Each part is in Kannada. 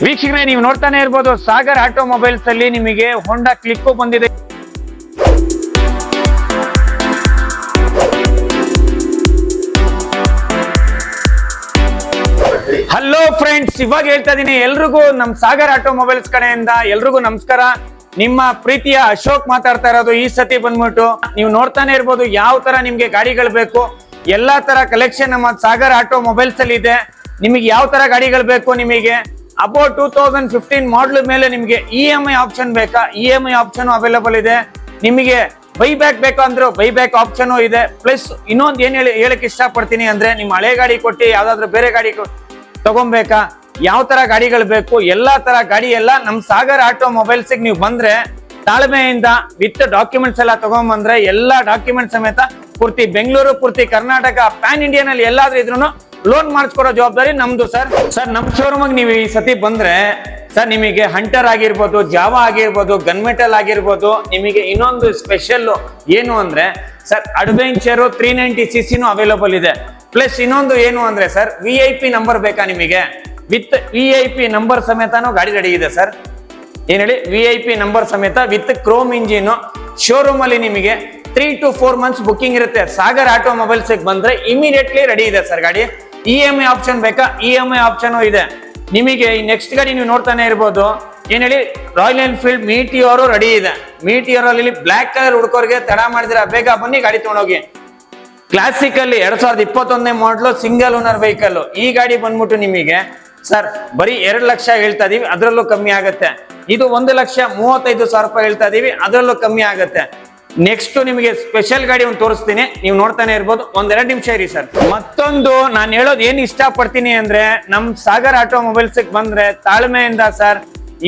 ವೀಕ್ಷಕರೇ, ನೀವು ನೋಡ್ತಾನೆ ಇರಬಹುದು ಸಾಗರ್ ಆಟೋಮೊಬೈಲ್ಸ್ ಅಲ್ಲಿ ನಿಮಗೆ ಹೋಂಡಾ ಕ್ಲಿಕ್ ಬಂದಿದೆ. ಹಲೋ ಫ್ರೆಂಡ್ಸ್, ಇವಾಗ ಹೇಳ್ತಾ ಇದೀನಿ ಎಲ್ರಿಗೂ ನಮ್ ಸಾಗರ್ ಆಟೋಮೊಬೈಲ್ಸ್ ಕಡೆಯಿಂದ ಎಲ್ರಿಗೂ ನಮಸ್ಕಾರ. ನಿಮ್ಮ ಪ್ರೀತಿಯ ಅಶೋಕ್ ಮಾತಾಡ್ತಾ ಇರೋದು. ಈ ಸತಿ ಬಂದ್ಬಿಟ್ಟು ನೀವು ನೋಡ್ತಾನೆ ಇರ್ಬೋದು ಯಾವ ತರ ನಿಮ್ಗೆ ಗಾಡಿಗಳು ಬೇಕು, ಎಲ್ಲಾ ತರ ಕಲೆಕ್ಷನ್ ನಮ್ಮ ಸಾಗರ್ ಆಟೋಮೊಬೈಲ್ಸ್ ಅಲ್ಲಿ ಇದೆ. ನಿಮಗೆ ಯಾವ ತರ ಗಾಡಿಗಳು ಬೇಕು, ನಿಮಗೆ ಅಬೌಟ್ 2015 ಮಾಡಲ್ ಮೇಲೆ ನಿಮಗೆ EMI ಆಪ್ಷನ್ ಬೇಕಾ, EMI ಆಪ್ಷನ್ ಅವೈಲೇಬಲ್ ಇದೆ. ನಿಮಗೆ ಬೈಬ್ಯಾಕ್ ಬೇಕು ಅಂದ್ರೆ ಬೈಬ್ಯಾಕ್ ಆಪ್ಷನ್ ಇದೆ. ಪ್ಲಸ್ ಇನ್ನೊಂದು ಏನ್ ಹೇಳಕ್ ಇಷ್ಟಪಡ್ತೀನಿ ಅಂದ್ರೆ, ನಿಮ್ಮ ಹಳೆ ಗಾಡಿ ಕೊಟ್ಟು ಯಾವ್ದಾದ್ರು ಬೇರೆ ಗಾಡಿ ತಗೊಬೇಕಾ, ಯಾವ ತರ ಗಾಡಿಗಳು ಬೇಕು, ಎಲ್ಲಾ ತರ ಗಾಡಿ ಎಲ್ಲ ನಮ್ ಸಾಗರ್ ಆಟೋಮೊಬೈಲ್ಸ್ ನೀವು ಬಂದ್ರೆ ತಾಳ್ಮೆಯಿಂದ ವಿತ್ ಡಾಕ್ಯುಮೆಂಟ್ಸ್ ಎಲ್ಲ ತಗೊಂಡ್ಬಂದ್ರೆ ಎಲ್ಲಾ ಡಾಕ್ಯುಮೆಂಟ್ ಸಮೇತ ಪೂರ್ತಿ ಬೆಂಗಳೂರು, ಪೂರ್ತಿ ಕರ್ನಾಟಕ, ಪ್ಯಾನ್ ಇಂಡಿಯಾ ನಲ್ಲಿ ಎಲ್ಲಾದ್ರೂ ಇದ್ರೂ ಲೋನ್ ಮಾಡಿಸ್ಕೊಡೋ ಜವಾಬ್ದಾರಿ ನಮ್ದು ಸರ್. ನಮ್ ಶೋರೂಮ್ ನೀವು ಈ ಸತಿ ಬಂದ್ರೆ ಸರ್, ನಿಮಗೆ ಹಂಟರ್ ಆಗಿರ್ಬೋದು, ಜಾವಾ ಆಗಿರ್ಬೋದು, ಗನ್ಮೆಟಲ್ ಆಗಿರ್ಬೋದು, ನಿಮಗೆ ಇನ್ನೊಂದು ಸ್ಪೆಷಲ್ ಏನು ಅಂದ್ರೆ ಸರ್, ಅಡ್ವೆಂಚರ್ 390cc ಅವೈಲೇಬಲ್ ಇದೆ. ಪ್ಲಸ್ ಇನ್ನೊಂದು ಏನು ಅಂದ್ರೆ ಸರ್, VIP ನಂಬರ್ ಬೇಕಾ ನಿಮಗೆ, ವಿತ್ VIP ನಂಬರ್ ಸಮೇತನೂ ಗಾಡಿ ರೆಡಿ ಇದೆ ಸರ್. ಏನ್ ಹೇಳಿ, VIP ನಂಬರ್ ಸಮೇತ ವಿತ್ ಕ್ರೋಮ್ ಇಂಜಿನ್. ಶೋರೂಮ್ ಅಲ್ಲಿ ನಿಮಗೆ 3 to 4 ಮಂತ್ಸ್ ಬುಕಿಂಗ್ ಇರುತ್ತೆ. ಸಾಗರ್ ಆಟೋಮೊಬೈಲ್ಸ್ ಬಂದ್ರೆ ಇಮಿಡಿಯೇಟ್ಲಿ ರೆಡಿ ಇದೆ ಸರ್ ಗಾಡಿ. EMI ಆಪ್ಷನ್ ಬೇಕಾ, EMI ಆಪ್ಷನ್ ಇದೆ ನಿಮಗೆ. ನೆಕ್ಸ್ಟ್ ಗಾಡಿ ನೀವು ನೋಡ್ತಾನೆ ಇರ್ಬೋದು, ಏನ್ ಹೇಳಿ, ರಾಯಲ್ ಎನ್ಫೀಲ್ಡ್ ಮೀಟಿಯೋರ್ ರೆಡಿ ಇದೆ. ಮೀಟಿಯೋರ್ ಅಲ್ಲಿ ಬ್ಲಾಕ್ ಕಲರ್ ಹುಡ್ಕೋರ್ಗೆ ತಡ ಮಾಡಿದಿರಾ, ಬೇಗ ಬನ್ನಿ ಗಾಡಿ ತಗೊಂಡೋಗಿ. ಕ್ಲಾಸಿಕ್ ಅಲ್ಲಿ 2021 ಮಾಡಲು ಸಿಂಗಲ್ ಓನರ್ ವೆಹಿಕಲ್. ಈ ಗಾಡಿ ಬಂದ್ಬಿಟ್ಟು ನಿಮಗೆ ಸರ್ ಬರೀ 2 ಲಕ್ಷ ಹೇಳ್ತಾ ಇದೀವಿ, ಅದರಲ್ಲೂ ಕಮ್ಮಿ ಆಗುತ್ತೆ. ಇದು 1,35,000 ರೂಪಾಯಿ ಹೇಳ್ತಾ ಇದೀವಿ, ಅದರಲ್ಲೂ ಕಮ್ಮಿ ಆಗುತ್ತೆ. ನೆಕ್ಸ್ಟ್ ನಿಮಗೆ ಸ್ಪೆಷಲ್ ಗಾಡಿ ಒಂದು ತೋರಿಸ್ತೀನಿ, ನೀವು ನೋಡ್ತಾನೆ ಇರ್ಬೋದು. 1-2 ನಿಮಿಷ ಇರಿ ಸರ್. ಮತ್ತೊಂದು ನಾನು ಹೇಳೋದು ಏನ್ ಇಷ್ಟ ಪಡ್ತೀನಿ ಅಂದ್ರೆ, ನಮ್ ಸಾಗರ್ ಆಟೋಮೊಬೈಲ್ಸ್ ಬಂದ್ರೆ ತಾಳ್ಮೆಯಿಂದ ಸರ್.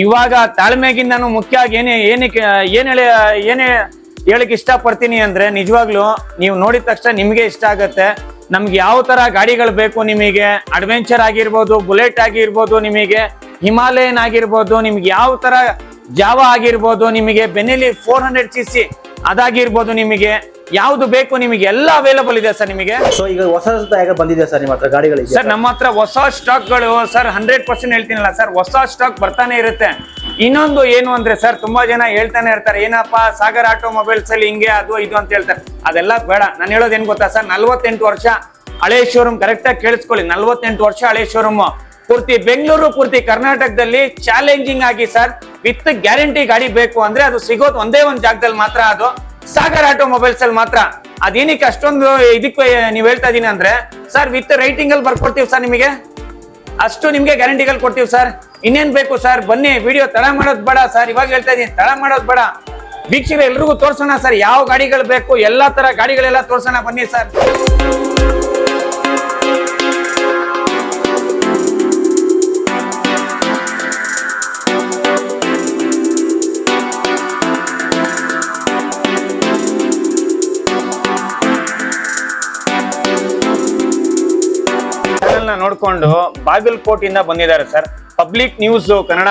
ಇವಾಗ ತಾಳ್ಮೆಗಿಂತಾನು ಮುಖ್ಯವಾಗಿ ಏನೇ ಹೇಳಕ್ ಇಷ್ಟ ಪಡ್ತೀನಿ ಅಂದ್ರೆ, ನಿಜವಾಗ್ಲು ನೀವು ನೋಡಿದ ತಕ್ಷಣ ನಿಮ್ಗೆ ಇಷ್ಟ ಆಗತ್ತೆ. ನಮ್ಗೆ ಯಾವ ತರ ಗಾಡಿಗಳು ಬೇಕು, ನಿಮಗೆ ಅಡ್ವೆಂಚರ್ ಆಗಿರ್ಬೋದು, ಬುಲೆಟ್ ಆಗಿರ್ಬೋದು, ನಿಮಗೆ ಹಿಮಾಲಯನ್ ಆಗಿರ್ಬೋದು, ನಿಮ್ಗೆ ಯಾವ ತರ ಜಾವಾ ಆಗಿರ್ಬೋದು, ನಿಮಗೆ ಬೆನೆಲಿ 400cc ಅದಾಗಿರ್ಬೋದು, ನಿಮಗೆ ಯಾವ್ದು ಬೇಕು ನಿಮಗೆ ಎಲ್ಲ ಅವೈಲೇಬಲ್ ಇದೆ ಸರ್ ನಿಮಗೆ. ಸೊ ಈಗ ಹೊಸ ಬಂದಿದೆ ಸರ್ ನಿಮ್ಮ ಹತ್ರ ಗಾಡಿಗಳಿಗೆ? ಸರ್ ನಮ್ಮ ಹತ್ರ ಹೊಸ ಸ್ಟಾಕ್ ಗಳು ಸರ್ 100% ಹೇಳ್ತೀನಲ್ಲ ಸರ್, ಹೊಸ ಸ್ಟಾಕ್ ಬರ್ತಾನೆ ಇರುತ್ತೆ. ಇನ್ನೊಂದು ಏನು ಅಂದ್ರೆ ಸರ್, ತುಂಬಾ ಜನ ಹೇಳ್ತಾನೆ ಇರ್ತಾರೆ, ಏನಪ್ಪಾ ಸಾಗರ್ ಆಟೋಮೊಬೈಲ್ಸ್ ಅಲ್ಲಿ ಹಿಂಗೆ ಅದು ಇದು ಅಂತ ಹೇಳ್ತಾರೆ. ಅದೆಲ್ಲ ಬೇಡ. ನಾನು ಹೇಳೋದು ಏನ್ ಗೊತ್ತಾ ಸರ್, 48 ವರ್ಷ ಹಳೆ ಶೋರೂಮ್. ಕರೆಕ್ಟ್ ಆಗಿ ಕೇಳಿಸ್ಕೊಳ್ಳಿ, 48 ವರ್ಷ ಹಳೆ ಶೋರೂಮ್. ಪೂರ್ತಿ ಬೆಂಗಳೂರು, ಪೂರ್ತಿ ಕರ್ನಾಟಕದಲ್ಲಿ ಚಾಲೆಂಜಿಂಗ್ ಆಗಿ ಸರ್, ವಿತ್ ಗ್ಯಾರಂಟಿ ಗಾಡಿ ಬೇಕು ಅಂದ್ರೆ ಅದು ಸಿಗೋದು ಒಂದೇ ಒಂದು ಜಾಗದಲ್ಲಿ ಮಾತ್ರ, ಅದು ಸಾಗರ್ ಆಟೋಮೊಬೈಲ್ಸ್ ಅಲ್ಲಿ ಮಾತ್ರ. ಅದೇನಕ್ಕೆ ಅಷ್ಟೊಂದು ಇದಕ್ಕೆ ನೀವು ಹೇಳ್ತಾ ಇದೀನಿ ಅಂದ್ರೆ ಸರ್, ವಿತ್ ರೈಟಿಂಗ್ ಅಲ್ಲಿ ಬರ್ಕೊಡ್ತೀವಿ ಸರ್ ನಿಮಗೆ, ಅಷ್ಟು ನಿಮ್ಗೆ ಗ್ಯಾರಂಟಿಗಳು ಕೊಡ್ತೀವಿ ಸರ್. ಇನ್ನೇನ್ ಬೇಕು ಸರ್, ಬನ್ನಿ. ವಿಡಿಯೋ ತಡ ಮಾಡೋದು ಬೇಡ ಸರ್, ಇವಾಗ ಹೇಳ್ತಾ ಇದೀನಿ, ತಡ ಮಾಡೋದು ಬೇಡ. ವೀಕ್ಷಕರು ಎಲ್ರಿಗೂ ತೋರ್ಸೋಣ ಸರ್, ಯಾವ ಗಾಡಿಗಳು ಬೇಕು, ಎಲ್ಲಾ ತರ ಗಾಡಿಗಳೆಲ್ಲ ತೋರ್ಸೋಣ, ಬನ್ನಿ ಸರ್. ನೋಡ್ಕೊಂಡು ಬಾಗಲಕೋಟೆಯಿಂದ ಬಂದಿದ್ದಾರೆ ಸರ್. ಪಬ್ಲಿಕ್ ನ್ಯೂಸ್ ಕನ್ನಡ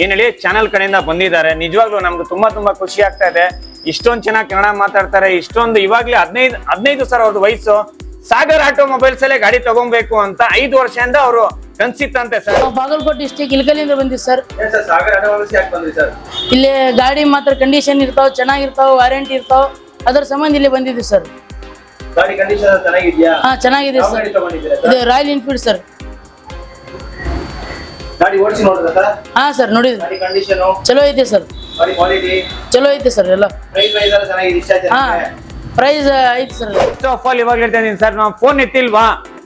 ಏನ್ ಹೇಳಿ ಚಾನೆಲ್ ಕಡೆಯಿಂದ ಬಂದಿದ್ದಾರೆ. ನಿಜವಾಗ್ಲೂ ನಮ್ಗೆ ತುಂಬಾ ಖುಷಿ ಆಗ್ತಾ ಇದೆ. ಇಷ್ಟೊಂದು ಚೆನ್ನಾಗಿ ಕನ್ನಡ ಮಾತಾಡ್ತಾರೆ. ಇಷ್ಟೊಂದು ಇವಾಗ್ಲೇ 15 ಸರ್ ಅವ್ರದ್ದು ವಯಸ್ಸು. ಸಾಗರ್ ಆಟೋಮೊಬೈಲ್ಸ್ ಅಲ್ಲೇ ಗಾಡಿ ತಗೊಬೇಕು ಅಂತ 5 ವರ್ಷದಿಂದ ಅವರು ಕನ್ಸಿತ್ತಂತೆ ಸರ್. ಬಾಗಲಕೋಟೆ ಡಿಸ್ಟಿಕ್ ಇಲ್ಕಲಿಂದ ಬಂದಿವಿ ಸರ್. ಸಾಗರ್ ಆಟೋಮೊಬೈಲ್ಸ್ ಯಾಕೆ ಬಂದ್ರಿ ಸರ್? ಇಲ್ಲಿ ಗಾಡಿ ಮಾತ್ರ ಕಂಡೀಷನ್ ಇರ್ತಾವ, ಚೆನ್ನಾಗಿರ್ತಾವ, ವಾರಂಟಿ ಇರ್ತಾವ, ಅದರ ಸಂಬಂಧ ಇಲ್ಲಿ ಬಂದಿದ್ವಿ ಸರ್. ಗಾಡಿ ಕಂಡೀಷನ್ ಚೆನ್ನಾಗಿದ್ಯಾ? ಹಾ, ಚೆನ್ನಾಗಿದೆ ಸರ್. ಇದು ರಾಯಲ್ ಎನ್ಫೀಲ್ಡ್ ಸರ್. ಗಾಡಿ ಓಡಿಸಿ ನೋಡಿದ್ರಾ ಸರ್? ಹಾ ಸರ್, ನೋಡಿದ್ವಿ. ಗಾಡಿ ಕಂಡೀಷನ್ ಚಲೋ ಐತೆ ಸರ್. ಗಾಡಿ ಕ್ವಾಲಿಟಿ ಚಲೋ ಐತೆ ಸರ್. ಎಲ್ಲ ಪ್ರೈಸ್ ಎಲ್ಲ ಚೆನ್ನಾಗಿದೆ. ಇಷ್ಟ ಆಯ್ತಾ? ಹಾ, ಪ್ರೈಸ್ ಐತೆ ಸರ್. ಫಸ್ಟ್ ಆಫ್ ಆಲ್ ಇವಾಗ ಹೇಳ್ತಾ ಇದೀನಿ ಸರ್, ನಾವು ಫೋನ್ ಎತ್ತಿಲ್ವಾ,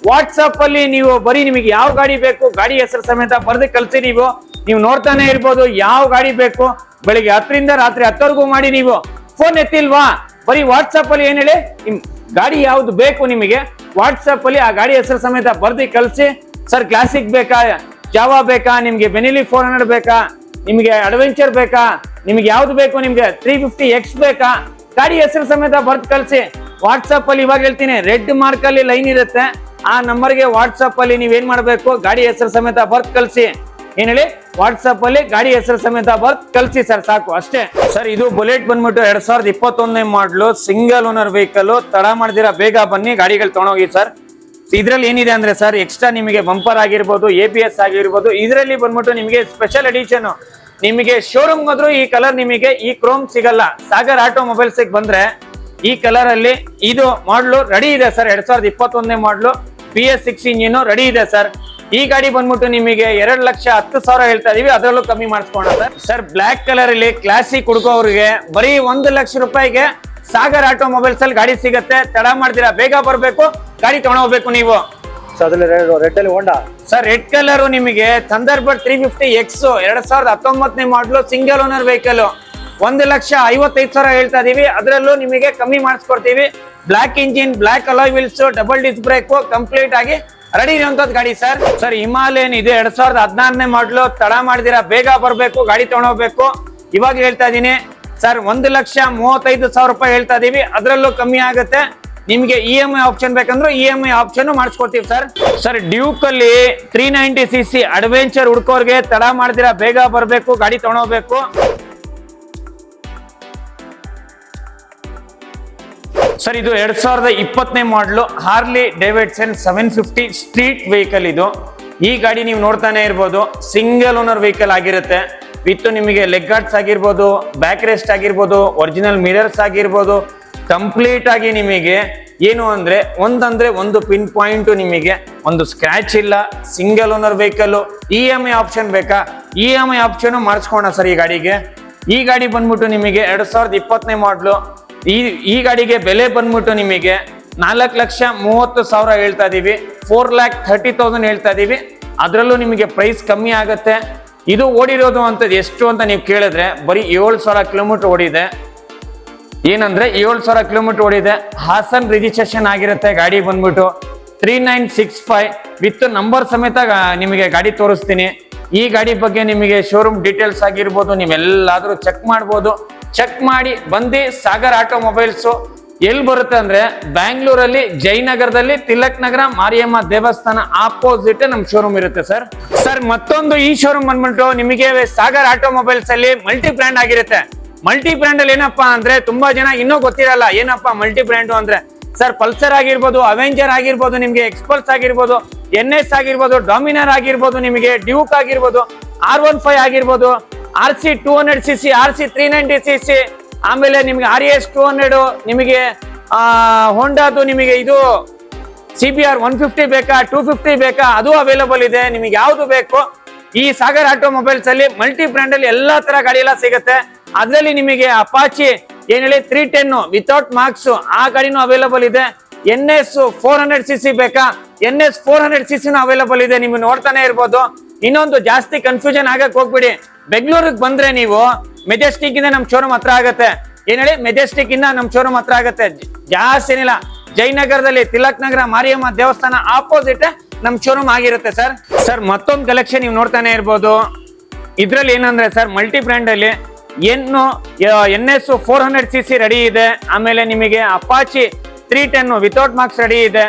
ವಾಟ್ಸ್ಆಪ್ ಅಲ್ಲಿ ನೀವು ಬರೀ ನಿಮಗೆ ಯಾವ ಗಾಡಿ ಬೇಕು ಗಾಡಿ ಹೆಸರು ಸಮೇತ ಬರ್ದು ಕಳ್ಸಿ. ನೀವು ನೋಡ್ತಾನೆ ಇರ್ಬೋದು ಯಾವ ಗಾಡಿ ಬೇಕು. ಬೆಳಿಗ್ಗೆ 10ರಿಂದ ರಾತ್ರಿ 10ವರೆಗೂ ಮಾಡಿ. ನೀವು ಫೋನ್ ಎತ್ತಿಲ್ವಾ, ಬರೀ ವಾಟ್ಸ್ಆಪ್ ಅಲ್ಲಿ ಏನ್ ಹೇಳಿ ನಿಮ್ ಗಾಡಿ ಯಾವ್ದು ಬೇಕು ನಿಮಗೆ ವಾಟ್ಸ್ಆಪ್ ಅಲ್ಲಿ ಆ ಗಾಡಿ ಹೆಸರು ಸಮೇತ ಬರ್ದು ಕಳ್ಸಿ. ಸರ್ ಕ್ಲಾಸಿಕ್ ಬೇಕಾ, ಜಾವಾ ಬೇಕಾ, ನಿಮ್ಗೆ ಬೆನಿಲಿ 400 ಬೇಕಾ, ನಿಮ್ಗೆ ಅಡ್ವೆಂಚರ್ ಬೇಕಾ, ನಿಮ್ಗೆ ಯಾವ್ದು ಬೇಕು, ನಿಮ್ಗೆ 350X ಬೇಕಾ, ಗಾಡಿ ಹೆಸರು ಸಮೇತ ಬರ್ದು ಕಳ್ಸಿ. ವಾಟ್ಸ್ಆಪ್ ಅಲ್ಲಿ ಇವಾಗ ಹೇಳ್ತೀನಿ, ರೆಡ್ ಮಾರ್ಕ್ ಅಲ್ಲಿ ಲೈನ್ ಇರುತ್ತೆ, ಆ ನಂಬರ್ಗೆ ವಾಟ್ಸ್ಆಪ್ ಅಲ್ಲಿ ನೀವೇನ್ ಮಾಡ್ಬೇಕು, ಗಾಡಿ ಹೆಸರು ಸಮೇತ ಬರ್ದು ಕಳ್ಸಿ. ಏನ್ ಹೇಳಿ, ವಾಟ್ಸ್ಆಪ್ ಅಲ್ಲಿ ಗಾಡಿ ಹೆಸರು ಸಮೇತ ಬರ್ದು ಕಳ್ಸಿ ಸರ್, ಸಾಕು ಅಷ್ಟೇ ಸರ್. ಇದು ಬುಲೆಟ್ ಬಂದ್ಬಿಟ್ಟು 2021 ಮಾಡಲು ಸಿಂಗಲ್ ಓನರ್ ವೆಹಿಕಲ್. ತಡ ಮಾಡ್ದಿರಾ ಬೇಗ ಬನ್ನಿ, ಗಾಡಿಗಳು ತಗೊಂಡೋಗಿ ಸರ್. ಇದ್ರಲ್ಲಿ ಏನಿದೆ ಅಂದ್ರೆ ಸರ್ ಎಕ್ಸ್ಟ್ರಾ ನಿಮಗೆ ಬಂಪರ್ ಆಗಿರ್ಬೋದು, ABS ಆಗಿರ್ಬೋದು. ಇದರಲ್ಲಿ ಬಂದ್ಬಿಟ್ಟು ನಿಮಗೆ ಸ್ಪೆಷಲ್ ಎಡಿಷನ್. ನಿಮಗೆ ಶೋರೂಮ್ ಹೋದ್ರು ಈ ಕಲರ್ ನಿಮಗೆ ಈ ಕ್ರೋಮ್ ಸಿಗಲ್ಲ. ಸಾಗರ್ ಆಟೋಮೊಬೈಲ್ಸ್ ಬಂದ್ರೆ ಈ ಕಲರ್ ಅಲ್ಲಿ ಇದು ಮಾಡ್ಲು ರೆಡಿ ಇದೆ ಸರ್. 2021 ಮಾಡ್ಲು BS6 ಇಂಜಿನ್ ರೆಡಿ ಇದೆ ಸರ್. ಈ ಗಾಡಿ ಬಂದ್ಬಿಟ್ಟು ನಿಮಗೆ 2,10,000 ಹೇಳ್ತಾ ಇದೀವಿ, ಅದರಲ್ಲೂ ಕಮ್ಮಿ ಮಾಡಿಸ್ಕೋಣ ಸರ್. ಸರ್ ಬ್ಲಾಕ್ ಕಲರ್ ಅಲ್ಲಿ ಕ್ಲಾಸಿಕ್ ಹುಡುಕೋರಿಗೆ ಬರೀ 1,00,000 ರೂಪಾಯಿಗೆ ಸಾಗರ್ ಆಟೋಮೊಬೈಲ್ಸ್ ಅಲ್ಲಿ ಗಾಡಿ ಸಿಗತ್ತೆ. ತಡ ಮಾಡ್ತೀರಾ, ಬೇಗ ಬರ್ಬೇಕು, ಗಾಡಿ ತಗೊಂಡೋಗ್ಬೇಕು ನೀವು. ರೆಡ್ ಅಲ್ಲಿ ಹೋಂಡಾ ಸರ್ ರೆಡ್ ಕಲರ್ ನಿಮಗೆ ಥಂಡರ್ಬರ್ಡ್ 350X 2019 ಮಾಡಲು ಸಿಂಗಲ್ ಓನರ್ ವೆಹಿಕಲ್ 1,55,000 ಹೇಳ್ತಾ ಇದೀವಿ, ಅದರಲ್ಲೂ ನಿಮಗೆ ಕಮ್ಮಿ ಮಾಡಿಸ್ಕೊಡ್ತೀವಿ. Black engine, black alloy wheels, double disc brake complete ಆಗಿ ರೆಡಿ ಇರುವಂತದ್ದು ಗಾಡಿ ಸರ್. ಸರ್ ಹಿಮಾಲಯನ್ ಇದೆ 2016 ಮಾಡಲು, ತಡ ಮಾಡಿದಿರಾ, ಬೇಗ ಬರ್ಬೇಕು, ಗಾಡಿ ತಗೊಂಡೋಗ್ಬೇಕು. ಇವಾಗ ಹೇಳ್ತಾ ಇದೀನಿ ಸರ್ 1,35,000 ರೂಪಾಯಿ ಹೇಳ್ತಾ ಇದೀವಿ, ಅದರಲ್ಲೂ ಕಮ್ಮಿ ಆಗುತ್ತೆ. ನಿಮಗೆ EMI ಆಪ್ಷನ್ ಬೇಕಂದ್ರೆ EMI ಆಪ್ಷನ್ ಮಾಡಿಸ್ಕೊಡ್ತೀವಿ ಸರ್. ಸರ್ ಡ್ಯೂಕ್ ಅಲ್ಲಿ 390cc ಅಡ್ವೆಂಚರ್ ಹುಡ್ಕೋರ್ಗೆ ತಡ ಮಾಡ್ದಿರಾ, ಬೇಗ ಬರ್ಬೇಕು, ಗಾಡಿ ತಗೊಂಡೋಗ್ಬೇಕು. ಸರ್ ಇದು 2020 ಮಾಡಲು ಹಾರ್ಲಿ ಡೇವಿಡ್ಸನ್ 750 ಸ್ಟ್ರೀಟ್ ವೆಹಿಕಲ್. ಇದು ಈ ಗಾಡಿ ನೀವು ನೋಡ್ತಾನೆ ಇರ್ಬೋದು, ಸಿಂಗಲ್ ಓನರ್ ವೆಹಿಕಲ್ ಆಗಿರುತ್ತೆ. ವಿತ್ ನಿಮಗೆ ಲೆಗ್ ಗಾರ್ಡ್ಸ್ ಆಗಿರ್ಬೋದು, ಬ್ಯಾಕ್ ರೆಸ್ಟ್ ಆಗಿರ್ಬೋದು, ಒರಿಜಿನಲ್ ಮಿರರ್ಸ್ ಆಗಿರ್ಬೋದು, ಕಂಪ್ಲೀಟ್ ಆಗಿ ನಿಮಗೆ ಏನು ಅಂದ್ರೆ ಒಂದು ಪಿನ್ ಪಾಯಿಂಟ್, ನಿಮಗೆ ಒಂದು ಸ್ಕ್ರಾಚ್ ಇಲ್ಲ. Single owner vehicle. EMI option ಬೇಕಾ, EMI ಆಪ್ಷನ್ ಮಾಡಿಸ್ಕೋಣ ಸರ್ ಈ ಗಾಡಿಗೆ. ಈ ಗಾಡಿ ಬಂದ್ಬಿಟ್ಟು ನಿಮಗೆ 2020 ಮಾಡಲು. ಈ ಗಾಡಿಗೆ ಬೆಲೆ ಬಂದ್ಬಿಟ್ಟು ನಿಮಗೆ 4,30,000 ಹೇಳ್ತಾ ಇದೀವಿ, 4,30,000 ಹೇಳ್ತಾ ಇದೀವಿ. ಅದರಲ್ಲೂ ನಿಮಗೆ ಪ್ರೈಸ್ ಕಮ್ಮಿ ಆಗುತ್ತೆ. ಇದು ಓಡಿರೋದು ಅಂತದ್ದು ಎಷ್ಟು ಅಂತ ನೀವು ಕೇಳಿದ್ರೆ ಬರೀ 7,000 ಕಿಲೋಮೀಟರ್ ಓಡಿದೆ. ಏನಂದ್ರೆ 7,000 ಕಿಲೋಮೀಟರ್ ಓಡಿದೆ. ಹಾಸನ್ ರಿಜಿಸ್ಟ್ರೇಷನ್ ಆಗಿರುತ್ತೆ ಗಾಡಿ ಬಂದ್ಬಿಟ್ಟು 3965 ವಿತ್ ನಂಬರ್ ಸಮೇತ ನಿಮಗೆ ಗಾಡಿ ತೋರಿಸ್ತೀನಿ. ಈ ಗಾಡಿ ಬಗ್ಗೆ ನಿಮಗೆ ಶೋರೂಮ್ ಡೀಟೇಲ್ಸ್ ಆಗಿರ್ಬೋದು, ನೀವೆಲ್ಲಾದ್ರೂ ಚೆಕ್ ಮಾಡ್ಬೋದು. ಚೆಕ್ ಮಾಡಿ ಬಂದು ಸಾಗರ್ ಆಟೋಮೊಬೈಲ್ಸ್ ಎಲ್ಲಿ ಬರುತ್ತೆ ಅಂದ್ರೆ ಬ್ಯಾಂಗ್ಳೂರಲ್ಲಿ ಜಯನಗರದಲ್ಲಿ ತಿಲಕ್ ನಗರ ಮಾರಿಯಮ್ಮ ದೇವಸ್ಥಾನ ಆಪೋಸಿಟ್ ನಮ್ ಶೋರೂಮ್ ಇರುತ್ತೆ ಸರ್. ಸರ್ ಮತ್ತೊಂದು ಈ ಶೋರೂಮ್ ಬಂದ್ಬಿಟ್ಟು ನಿಮಗೆ ಸಾಗರ್ ಆಟೋಮೊಬೈಲ್ಸ್ ಅಲ್ಲಿ ಮಲ್ಟಿ ಬ್ರ್ಯಾಂಡ್ ಆಗಿರುತ್ತೆ. ಮಲ್ಟಿ ಬ್ರ್ಯಾಂಡ್ ಅಲ್ಲಿ ಏನಪ್ಪಾ ಅಂದ್ರೆ ತುಂಬಾ ಜನ ಇನ್ನೂ ಗೊತ್ತಿರಲ್ಲ ಏನಪ್ಪಾ ಮಲ್ಟಿ ಬ್ರ್ಯಾಂಡ್ ಅಂದ್ರೆ. ಸರ್ ಪಲ್ಸರ್ ಆಗಿರ್ಬೋದು, ಅವೆಂಜರ್ ಆಗಿರ್ಬೋದು, ನಿಮ್ಗೆ ಎಕ್ಸ್ಪಲ್ಸ್ ಆಗಿರ್ಬೋದು, NS ಆಗಿರ್ಬೋದು, ಡಾಮಿನರ್ ಆಗಿರ್ಬೋದು, ನಿಮಗೆ ಡ್ಯೂಕ್ ಆಗಿರ್ಬೋದು, R15 ಆಗಿರ್ಬೋದು, RC 200cc, RC 390cc, ಆಮೇಲೆ ನಿಮ್ಗೆ RS 200, ನಿಮಗೆ ಹೋಂಡಾದು ನಿಮಗೆ ಇದು CBR 150 ಬೇಕಾ, 250 ಬೇಕಾ, ಅದು ಅವೈಲಬಲ್ ಇದೆ. ನಿಮಗೆ ಯಾವ್ದು ಬೇಕು ಈ ಸಾಗರ್ ಆಟೋಮೊಬೈಲ್ಸ್ ಅಲ್ಲಿ ಮಲ್ಟಿ ಬ್ರ್ಯಾಂಡ್ ಅಲ್ಲಿ ಎಲ್ಲಾ ತರ ಗಾಡಿ ಎಲ್ಲ ಸಿಗುತ್ತೆ. ಅದರಲ್ಲಿ ನಿಮಗೆ ಅಪಾಚಿ ಏನ್ ಹೇಳಿ 310 ವಿತೌಟ್ ಮಾರ್ಕ್ಸ್ ಆ ಗಾಡಿನೂ ಅವೈಲಬಲ್ ಇದೆ. NS 400cc ಬೇಕಾ, NS 400cc ಅವೈಲಬಲ್ ಇದೆ. ನೀವು ನೋಡ್ತಾನೆ ಇರ್ಬೋದು. ಇನ್ನೊಂದು ಜಾಸ್ತಿ ಕನ್ಫ್ಯೂಷನ್ ಆಗಕ್ ಹೋಗ್ಬಿಡಿ. ಬೆಂಗಳೂರಿಗೆ ಬಂದ್ರೆ ನೀವು ಮೆಜೆಸ್ಟಿಕ್ ಇಂದ ನಮ್ ಶೋರೂಮ್ ಹತ್ರ ಆಗತ್ತೆ. ಏನ್ ಹೇಳಿ ಮೆಜೆಸ್ಟಿಕ್ ಇಂದ ನಮ್ ಶೋರೂಮ್ ಹತ್ರ ಆಗತ್ತೆ. ಜಾಸ್ತಿ ಏನಿಲ್ಲ, ಜಯನಗರದಲ್ಲಿ ತಿಲಕ್ ನಗರ ಮಾರಿಯಮ್ಮ ದೇವಸ್ಥಾನ ಆಪೋಸಿಟ್ ನಮ್ ಶೋರೂಮ್ ಆಗಿರುತ್ತೆ ಸರ್. ಸರ್ ಮತ್ತೊಂದು ಕಲೆಕ್ಷನ್ ನೀವು ನೋಡ್ತಾನೆ ಇರ್ಬೋದು. ಇದ್ರಲ್ಲಿ ಏನಂದ್ರೆ ಸರ್ ಮಲ್ಟಿ ಬ್ರ್ಯಾಂಡ್ ಅಲ್ಲಿ NS 400cc ರೆಡಿ ಇದೆ. ಆಮೇಲೆ ನಿಮಗೆ ಅಪಾಚಿ 310 ವಿತೌಟ್ ಮಾರ್ಕ್ಸ್ ರೆಡಿ ಇದೆ.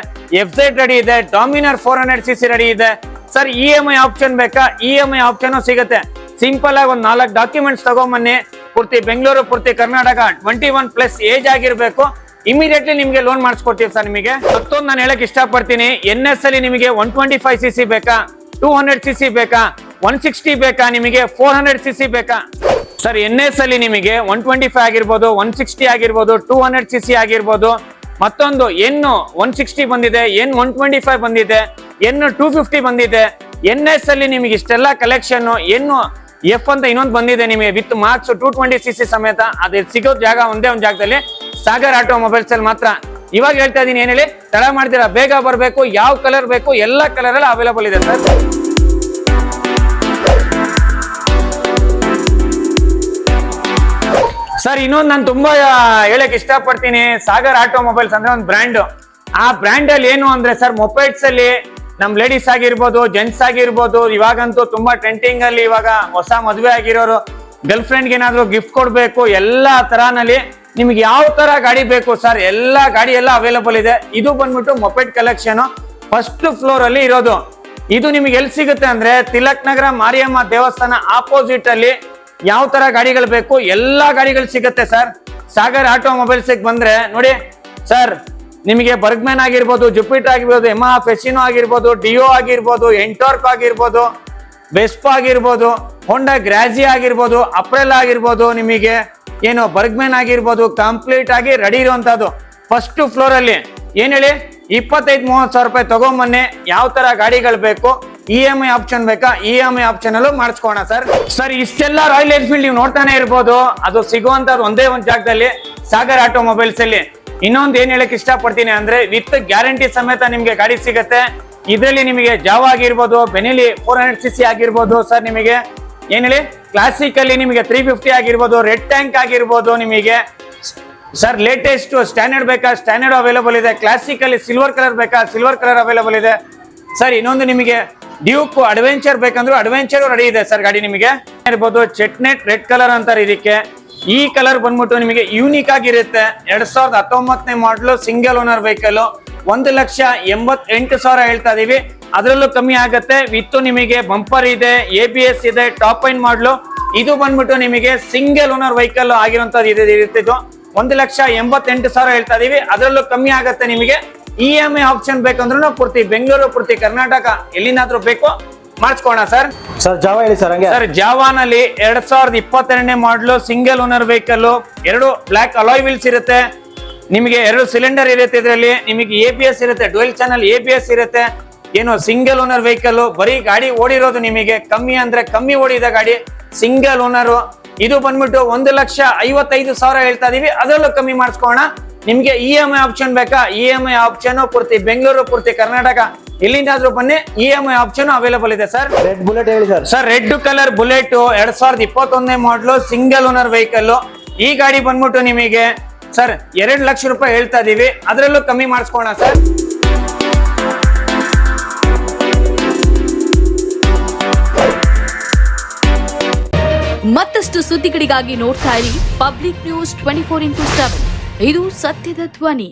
FZ ರೆಡಿ ಇದೆ. ಡಾಮಿನರ್ 400cc ರೆಡಿ ಇದೆ ಸರ್. EMI ಆಪ್ಷನ್ ಬೇಕಾ, EMI ಆಪ್ಷನ್ ಸಿಗುತ್ತೆ. ಸಿಂಪಲ್ ಆಗಿ ಒಂದು 4 ಡಾಕ್ಯುಮೆಂಟ್ಸ್ ತಗೊಂಬನ್ನಿ. ಪೂರ್ತಿ ಬೆಂಗಳೂರು, ಪೂರ್ತಿ ಕರ್ನಾಟಕ, 21+ ಏಜ್ ಆಗಿರ್ಬೇಕು. ಇಮಿಡಿಯೇಟ್ಲಿ ನಿಮಗೆ ಲೋನ್ ಮಾಡಿಸ್ಕೊಡ್ತೀವಿ ಸರ್. ನಿಮಗೆ ಮತ್ತೊಂದು ನಾನು ಹೇಳಕ್ ಇಷ್ಟಪಡ್ತೀನಿ. NS ಅಲ್ಲಿ ನಿಮಗೆ 125cc ಬೇಕಾ, 200cc ಬೇಕಾ, 160 ಬೇಕಾ, ನಿಮಗೆ 400cc ಬೇಕಾ ಸರ್. NS ಅಲ್ಲಿ ನಿಮಗೆ 125 ಆಗಿರ್ಬೋದು, 160 ಆಗಿರ್ಬೋದು, 200cc ಆಗಿರ್ಬೋದು. ಮತ್ತೊಂದು N160 ಬಂದಿದೆ, N125 ಬಂದಿದೆ, N250 ಬಂದಿದೆ. NS ಅಲ್ಲಿ ನಿಮಗೆ ಇಷ್ಟೆಲ್ಲ ಕಲೆಕ್ಷನ್. F ಅಂತ ಇನ್ನೊಂದು ಬಂದಿದೆ ನಿಮಗೆ ವಿತ್ ಮಾರ್ಕ್ಸ್ 220cc ಸಮೇತ. ಅದು ಸಿಗೋ ಜಾಗ ಒಂದೇ ಒಂದು ಜಾಗದಲ್ಲಿ ಸಾಗರ್ ಆಟೋಮೊಬೈಲ್ಸ್ ಅಲ್ಲಿ ಮಾತ್ರ. ಇವಾಗ ಹೇಳ್ತಾ ಇದೀನಿ, ಏನ್ ಹೇಳಿ ತಡ ಮಾಡ್ತೀರಾ, ಬೇಗ ಬರ್ಬೇಕು. ಯಾವ ಕಲರ್ ಬೇಕು ಎಲ್ಲ ಕಲರ್ ಎಲ್ಲ ಅವೈಲಬಲ್ ಇದೆ ಸರ್. ಸರ್ ಇನ್ನೊಂದು ನಾನು ತುಂಬಾ ಹೇಳಕ್ ಇಷ್ಟಪಡ್ತೀನಿ. ಸಾಗರ್ ಆಟೋಮೊಬೈಲ್ಸ್ ಅಂದ್ರೆ ಒಂದು ಬ್ರ್ಯಾಂಡ್. ಆ ಬ್ರ್ಯಾಂಡ್ ಅಲ್ಲಿ ಏನು ಅಂದ್ರೆ ಸರ್ ಮೊಪೈಡ್ಸ್ ಅಲ್ಲಿ ನಮ್ ಲೇಡೀಸ್ ಆಗಿರ್ಬೋದು, ಜೆಂಟ್ಸ್ ಆಗಿರ್ಬೋದು, ಇವಾಗಂತೂ ತುಂಬಾ ಟ್ರೆಂಡಿಂಗ್ ಅಲ್ಲಿ ಇವಾಗ ಹೊಸ ಮದುವೆ ಆಗಿರೋರು ಗರ್ಲ್ ಫ್ರೆಂಡ್ಗೆ ಏನಾದ್ರು ಗಿಫ್ಟ್ ಕೊಡ್ಬೇಕು, ಎಲ್ಲಾ ತರಾನಲ್ಲಿ ನಿಮ್ಗೆ ಯಾವ ತರ ಗಾಡಿ ಬೇಕು ಸರ್, ಎಲ್ಲಾ ಗಾಡಿ ಎಲ್ಲ ಅವೈಲಬಲ್ ಇದೆ. ಇದು ಬಂದ್ಬಿಟ್ಟು ಮೊಪೆಡ್ ಕಲೆಕ್ಷನ್ ಫಸ್ಟ್ ಫ್ಲೋರ್ ಅಲ್ಲಿ ಇರೋದು. ಇದು ನಿಮ್ಗೆ ಎಲ್ಲಿ ಸಿಗುತ್ತೆ ಅಂದ್ರೆ ತಿಲಕ್ ನಗರ ಮಾರಿಯಮ್ಮ ದೇವಸ್ಥಾನ ಆಪೋಸಿಟ್ ಅಲ್ಲಿ ಯಾವ ತರ ಗಾಡಿಗಳು ಬೇಕು ಎಲ್ಲಾ ಗಾಡಿಗಳು ಸಿಗುತ್ತೆ ಸರ್. ಸಾಗರ್ ಆಟೋಮೊಬೈಲ್ಸ್ ಬಂದ್ರೆ ನೋಡಿ ಸರ್, ನಿಮಗೆ ಬರ್ಗ್ಮ್ಯಾನ್ ಆಗಿರ್ಬೋದು, ಜುಪಿಟರ್ ಆಗಿರ್ಬೋದು, ಯಮಹಾ ಫೆಸಿನೋ ಆಗಿರ್ಬೋದು, ಡಿಯೋ ಆಗಿರ್ಬೋದು, ಎಂಟಾರ್ಕ್ ಆಗಿರ್ಬೋದು, ಬೆಸ್ಪಾ ಆಗಿರ್ಬೋದು, ಹೋಂಡಾ ಗ್ರಾಜಿ ಆಗಿರ್ಬೋದು, ಅಪ್ರೆಲ್ ಆಗಿರ್ಬೋದು, ನಿಮಗೆ ಏನು ಬರ್ಗ್ಮ್ಯಾನ್ ಆಗಿರ್ಬೋದು, ಕಂಪ್ಲೀಟ್ ಆಗಿ ರೆಡಿ ಇರುವಂತದ್ದು. ಫಸ್ಟ್ ಫ್ಲೋರ್ ಅಲ್ಲಿ ಏನ್ ಹೇಳಿ 25-30 ಸಾವಿರ ರೂಪಾಯಿ ತಗೊಂಬನ್ನಿ. ಯಾವ ತರ ಗಾಡಿಗಳು ಬೇಕು, EMI ಆಪ್ಷನ್ ಬೇಕಾ, EMI ಆಪ್ಷನ್ ಅಲ್ಲೂ ಮಾಡಿಸ್ಕೋಣ ಸರ್. ಸರ್ ಇಷ್ಟೆಲ್ಲ ರಾಯಲ್ ಎನ್ಫೀಲ್ಡ್ ನೀವು ನೋಡ್ತಾನೆ ಇರ್ಬೋದು, ಅದು ಸಿಗುವಂತದ್ದು ಒಂದೇ ಒಂದು ಜಾಗದಲ್ಲಿ, ಸಾಗರ್ ಆಟೋಮೊಬೈಲ್ಸ್ ಅಲ್ಲಿ. ಇನ್ನೊಂದು ಏನ್ ಹೇಳಕ್ ಇಷ್ಟಪಡ್ತೀನಿ ಅಂದ್ರೆ, ವಿತ್ ಗ್ಯಾರಂಟಿ ಸಮೇತ ನಿಮ್ಗೆ ಗಾಡಿ ಸಿಗತ್ತೆ. ಇದರಲ್ಲಿ ನಿಮಗೆ ಜಾವಾ ಆಗಿರ್ಬೋದು, ಬೆನಿಲಿ 400cc ಆಗಿರ್ಬೋದು, ಸರ್ ನಿಮಗೆ ಏನ್ ಹೇಳಿ ಕ್ಲಾಸಿಕ್ ಅಲ್ಲಿ ನಿಮಗೆ 350 ಆಗಿರ್ಬೋದು, ರೆಡ್ ಟ್ಯಾಂಕ್ ಆಗಿರ್ಬೋದು, ನಿಮಗೆ ಸರ್ ಲೇಟೆಸ್ಟ್ ಸ್ಟ್ಯಾಂಡರ್ಡ್ ಬೇಕಾ, ಸ್ಟ್ಯಾಂಡರ್ಡ್ ಅವೈಲೇಬಲ್ ಇದೆ. ಕ್ಲಾಸಿಕ್ ಅಲ್ಲಿ ಸಿಲ್ವರ್ ಕಲರ್ ಬೇಕಾ, ಸಿಲ್ವರ್ ಕಲರ್ ಅವೈಲೇಬಲ್ ಇದೆ ಸರ್. ಇನ್ನೊಂದು ನಿಮಗೆ ಡ್ಯೂಕ್ ಅಡ್ವೆಂಚರ್ ಬೇಕಂದ್ರೂ ಅಡ್ವೆಂಚರ್ ರೆಡಿ ಇದೆ ಸರ್. ಗಾಡಿ ನಿಮಗೆ ಇರ್ಬೋದು ಚೆಟ್ನೆಟ್ ರೆಡ್ ಕಲರ್ ಅಂತಾರೆ ಇದಕ್ಕೆ. ಈ ಕಲರ್ ಬಂದ್ಬಿಟ್ಟು ನಿಮಗೆ ಯೂನಿಕ್ ಆಗಿರುತ್ತೆ. 2019 ಮಾಡಲು ಸಿಂಗಲ್ ಓನರ್ ವೆಹಿಕಲ್, 1,88,000 ಹೇಳ್ತಾ ಇದೀವಿ. ಅದರಲ್ಲೂ ಕಮ್ಮಿ ಆಗತ್ತೆ. ವಿತ್ ನಿಮಗೆ ಬಂಪರ್ ಇದೆ, ABS ಇದೆ, ಟಾಪ್ ಎಂಡ್ ಮಾಡಲು. ಇದು ಬಂದ್ಬಿಟ್ಟು ನಿಮಗೆ ಸಿಂಗಲ್ ಓನರ್ ವೆಹಿಕಲ್ ಆಗಿರುವಂತದ್ದು ಇರ್ತಿದ್ದು 1,88,000 ಹೇಳ್ತಾ ಇದೀವಿ. ಅದರಲ್ಲೂ ಕಮ್ಮಿ ಆಗತ್ತೆ. ನಿಮಗೆ EMI ಆಪ್ಷನ್ ಬೇಕಂದ್ರೂ ಪೂರ್ತಿ ಬೆಂಗಳೂರು, ಪೂರ್ತಿ ಕರ್ನಾಟಕ ಎಲ್ಲಿನಾದ್ರೂ ಬೇಕು ಮಾಡಿಸ್ಕೋಣ ಸರ್. ಸರ್ ಜಾವ ಹೇಳಿ ಸರ್. ಹಂಗೆ ಸರ್ ಜಾವಾನಲ್ಲಿ 2022 ಮಾಡಲು single owner vehicle, 2 black alloy wheels ಇರುತ್ತೆ. ನಿಮಗೆ 2 ಸಿಲಿಂಡರ್ ಇರುತ್ತೆ. ಇದರಲ್ಲಿ ನಿಮಗೆ ABS ಇರುತ್ತೆ, ಡ್ಯುಯಲ್ ಚಾನಲ್ ABS ಇರುತ್ತೆ. ಏನು ಸಿಂಗಲ್ ಓನರ್ ವೆಹಿಕಲ್. ಬರೀ ಗಾಡಿ ಓಡಿರೋದು ನಿಮಗೆ ಕಮ್ಮಿ ಅಂದ್ರೆ ಕಮ್ಮಿ ಓಡಿದ ಗಾಡಿ, ಸಿಂಗಲ್ ಓನರ್. ಇದು ಬಂದ್ಬಿಟ್ಟು 1,55,000 ಹೇಳ್ತಾ ಇದೀವಿ. ಅದರಲ್ಲೂ ಕಮ್ಮಿ ಮಾಡಿಸ್ಕೋಣ. ನಿಮ್ಗೆ EMI ಆಪ್ಷನ್ ಬೇಕಾ, EMI ಆಪ್ಷನ್ ಪೂರ್ತಿ ಬೆಂಗಳೂರು, ಪೂರ್ತಿ ಕರ್ನಾಟಕ ಎಲ್ಲಿಂದಾದ್ರೂ ಬನ್ನಿ, EMI ಆಪ್ಷನ್ ಅವೈಲೇಬಲ್ ಇದೆ ಸರ್. ರೆಡ್ ಬುಲೆಟ್ ಹೇಳಿ sir. Sir red colour bullet 2021 ಮಾಡಲು ಸಿಂಗಲ್ ಓನರ್ ವೆಹಿಕಲ್. ಈ ಗಾಡಿ ಬಂದ್ಬಿಟ್ಟು ನಿಮಗೆ ಸರ್ 2 ಲಕ್ಷ ರೂಪಾಯಿ ಹೇಳ್ತಾ ಇದೀವಿ. ಅದರಲ್ಲೂ ಕಮ್ಮಿ ಮಾಡಿಸ್ಕೋಣ ಸರ್. ಮತ್ತಷ್ಟು ಸುದ್ದಿಗಳಿಗಾಗಿ ನೋಡ್ತಾ ಇರಿ ಪಬ್ಲಿಕ್ ನ್ಯೂಸ್ 24x7. ಇದು ಸತ್ಯದ ಧ್ವನಿ.